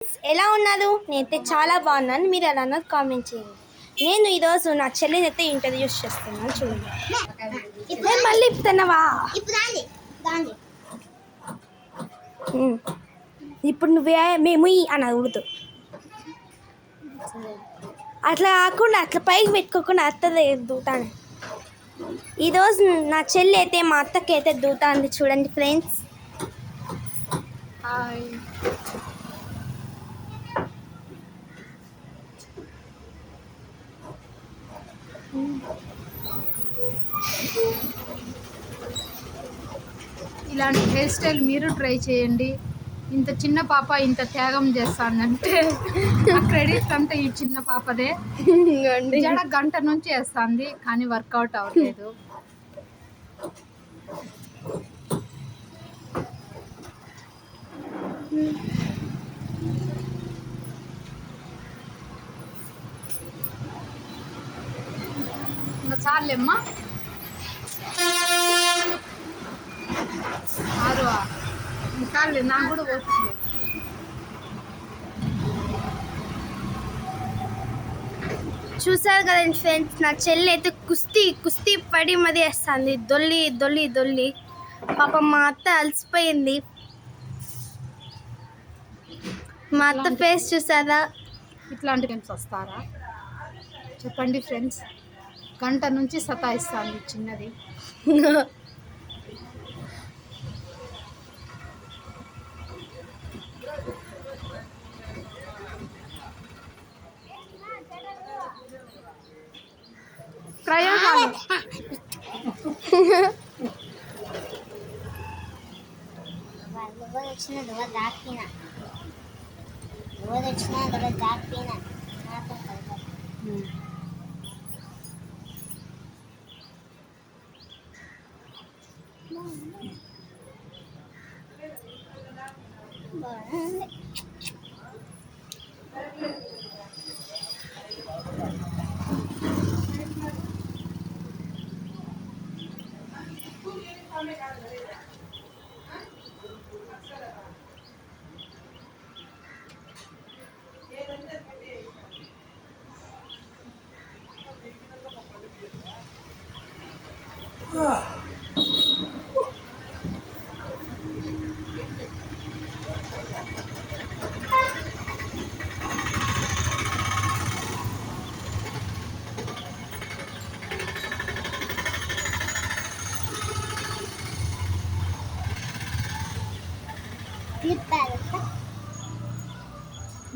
ఎలా ఉన్నారు? నేనైతే చాలా బాగున్నాను. మీరు ఎలా అన్నది కామెంట్ చేయండి. నేను ఈరోజు నా చెల్లిని అయితే ఇంట్రడ్యూస్ చేస్తున్నాను. చూడండి. మళ్ళీ ఇప్పుతున్నావా? ఇప్పుడు నువ్వే మేము అని అడుగుతూ అట్లా కాకుండా అట్లా పైకి పెట్టుకోకుండా అత్తది దూతాను. ఈరోజు నా చెల్లి అయితే మా అత్తకి అయితే దూతాంది. చూడండి ఫ్రెండ్స్. హాయ్, ఇలాంటి హెయిర్ స్టైల్ మీరు ట్రై చేయండి. ఇంత చిన్న పాప ఇంత త్యాగం చేస్తానంటే ఆ క్రెడిట్ అంతా ఈ చిన్న పాపదే. జడ గంట నుంచి వేస్తుంది కానీ వర్కౌట్ అవ్వలేదు. ఇంకా చాలేమ్మా. ఆరువా చాలే, నాకు కూడా వస్తుంది. చూసారు కదండి ఫ్రెండ్స్, నా చెల్లి అయితే కుస్తీ పడి మరీ వేస్తుంది. దొల్లి దొల్లి దొల్లి పాపం మా అత్త అలసిపోయింది. మా అత్త ఫేస్ చూసారా? ఇట్లాంటి గేమ్స్ వస్తారా చెప్పండి ఫ్రెండ్స్. గంట నుంచి సతాయిస్తుంది చిన్నది. ప్రయోగాలు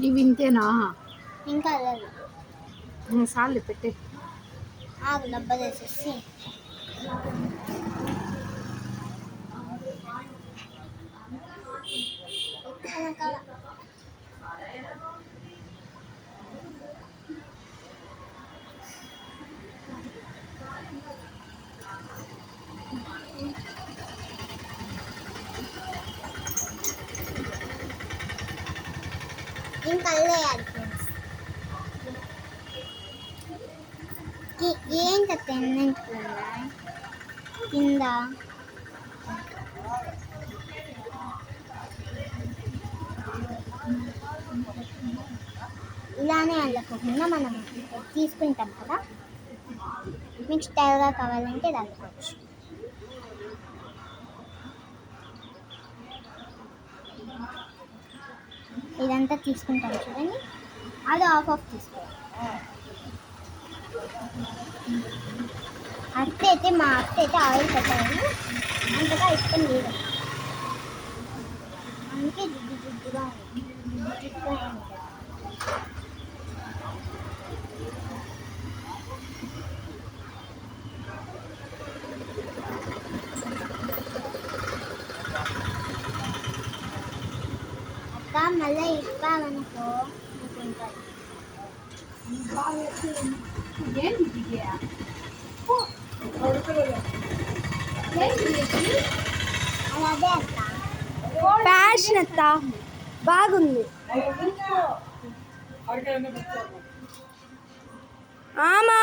ఇవి ఇంతేనా? ఇంకా సార్లు పెట్టే డబ్బేసేసి ఇంకా వేయాలి ఫ్రెండ్స్. ఏంటి తెన్నంటున్నా కింద ఇలానే అల్లకోకుండా మనం తీసుకుంటాం కదా, మీకు స్టైల్గా కావాలంటే ఇది అల్లుకోవచ్చు. ఇదంతా తీసుకుంటాం చూడండి, అది ఆఫ్ తీసుకోవాలి. మా అత్త అయితే ఆయిల్ పెట్టాలి, అంతగా ఇష్టం లేదు, అందుకే జిడ్డుగా ఉంటుంది. అక్క మళ్ళీ ఇవ్వాలనుకో ఉంటుంది. ఫ్యాషన్ అత్త బాగుంది. ఆమా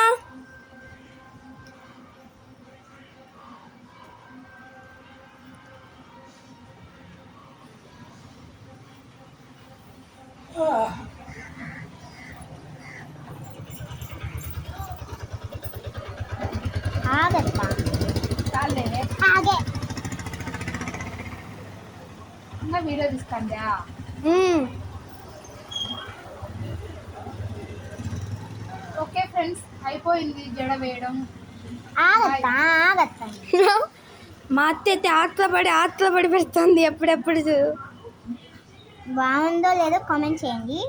ఆగత్తా చాలే ఆగే ఇంకా వీడియో తీసుకోండా. ఓకే ఫ్రెండ్స్, అయిపోయింది జడ వేయడం. ఆగత్తా మా అత్త అయితే ఆత్రపడి పెడుతుంది ఎప్పుడెప్పుడు బాగుందో లేదో కామెంట్ చేయండి.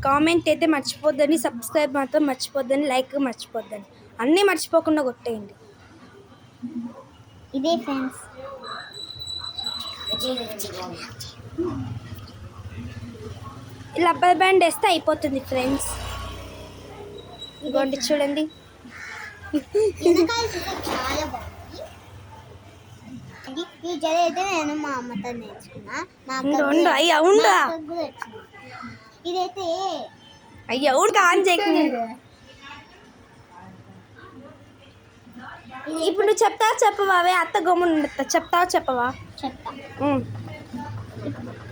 కామెంట్ అయితే మర్చిపోద్దని, సబ్స్క్రైబ్ మాత్రం మర్చిపోద్దని, లైక్ మర్చిపోద్దని, అన్నీ మర్చిపోకుండా కొట్టేయండి. ఇదే ఫ్రెండ్స్. రబ్బర్ బ్యాండ్ వేస్తే అయిపోతుంది ఫ్రెండ్స్. ఇదిగోండి చూడండి. వెనకాల చూస్తే చాలా బాగుంది. ఈ జడ అయితే నేను మా అమ్మతో నేర్చుకున్నా. మా అక్కకు ఉండు అయ్యా ఉండు మా అక్కకు కూడా వచ్చింది. ఇదైతే అయ్యా ఊరికి ఆన్ చేయకుండా. ఇప్పుడు నువ్వు చెప్తావా చెప్పవా? అత్త గమ్మున ఉండతా. చెప్తావా చెప్పవా? చెప్తా.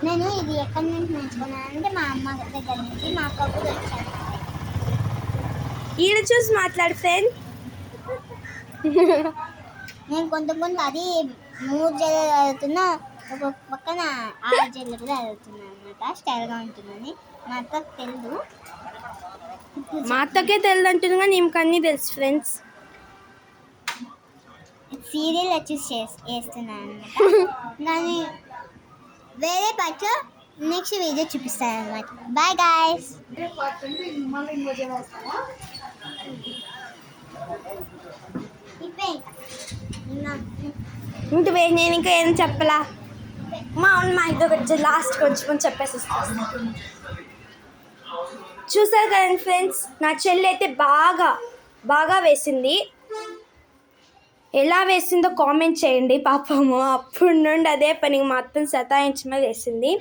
నేను ఇది ఎక్కడి నుంచి నేర్చుకున్నానంటే మా అమ్మ దగ్గర నుంచి. మా అక్క కూడా వచ్చాను. ఈయన చూసి మాట్లాడు ఫ్రెండ్. నేను కొంత అది 3 జడలు చదువుతున్నా, ఒక పక్కన 6 జడలు కూడా చదువుతున్నాను అనమాట. స్టైల్గా ఉంటుందని మా అక్కకు తెలుసు. మా అత్తకే తెలియదు అంటుంది కానీ నీకు అన్నీ తెలుసు ఫ్రెండ్స్. సీరియల్ వచ్చి వేస్తున్నాను అనమాట. కానీ వేరే పార్ట్ నెక్స్ట్ వీడియో చూపిస్తాను అనమాట. Bye guys. మళ్ళీ ఇంకో జడ వేస్తావా? ఇంటి నేను ఇంకా ఏం చెప్పలా. మా ఇదొకటి లాస్ట్ కొంచెం చెప్పేసి వస్తాను. చూసారు కదండి ఫ్రెండ్స్, నా చెల్లి అయితే బాగా వేసింది. ఎలా వేసిందో కామెంట్ చేయండి. పాపము అప్పుడు నుండి అదే పనికి మొత్తం సతాయించమే వేసింది.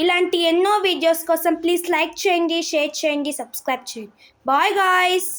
ఇలాంటి ఎన్నో వీడియోస్ కోసం ప్లీజ్ లైక్ చేయండి, షేర్ చేయండి, సబ్స్క్రైబ్ చేయండి. Bye guys.